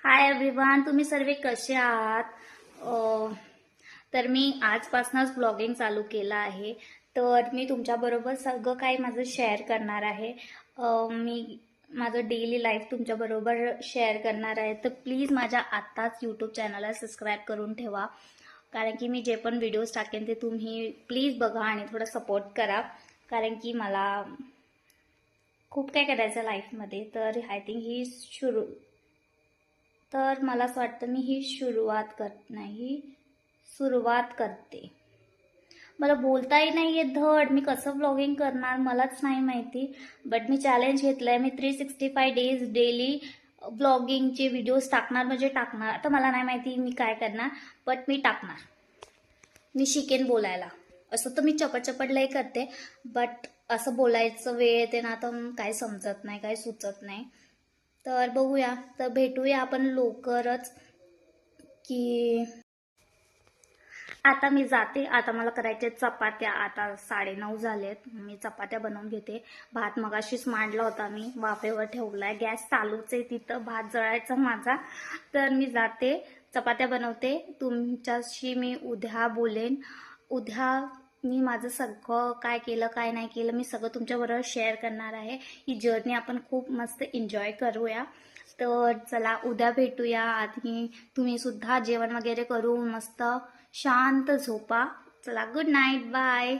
Hi everyone, तुम्ही सर्व कसे आहात? तर मी आजपासूनच ब्लॉगिंग चालू केलं आहे. तर मी तुमच्याबरोबर सगळं काही माझं शेअर करणार आहे. मी माझं डेली लाईफ तुमच्याबरोबर शेअर करणार आहे. तर प्लीज माझ्या आत्ताच यूट्यूब चॅनलला सबस्क्राईब करून ठेवा. कारण की मी जे पण व्हिडिओज टाकेन ते तुम्ही प्लीज बघा आणि थोडा सपोर्ट करा. कारण की मला खूप काय करायचं लाईफमध्ये. तर आय थिंक तर मला असं वाटतं मी ही सुरुवात करते. मला बोलताही नाही येत धड. मी कसं ब्लॉगिंग करणार मलाच नाही माहिती. बट मी चॅलेंज घेतलंय. मी 365 डेज डेली ब्लॉगिंगचे व्हिडिओज टाकणार म्हणजे टाकणार. आता मला नाही माहिती मी काय करणार, बट मी टाकणार. मी शिकेन बोलायला. असं तर मी चपट लय करते, बट असं बोलायचं वेळ येते ना तर काय समजत नाही, काय सुचत नाही. तर बघूया. तर भेटूया आपण लवकरच. की आता मी जाते. आता मला करायचे चपात्या. आता 9:30 झालेत. मी चपात्या बनवून घेते. भात मगाशीच मांडला होता, मी वाफेवर ठेवलाय. गॅस चालूच आहे तिथं, भात जळायचा माझा. तर मी जाते, चपात्या बनवते. तुमच्याशी मी उद्या बोलेन. उद्या मी माझं सगळं काय केलं काय नाही केलं मी सगळं तुमच्याबरोबर शेअर करणार आहे. ही जर्नी आपण खूप मस्त एन्जॉय करूया. तर चला उद्या भेटूया. आणि तुम्ही सुद्धा जेवण वगैरे करू मस्त शांत झोपा. चला, गुड नाईट, बाय.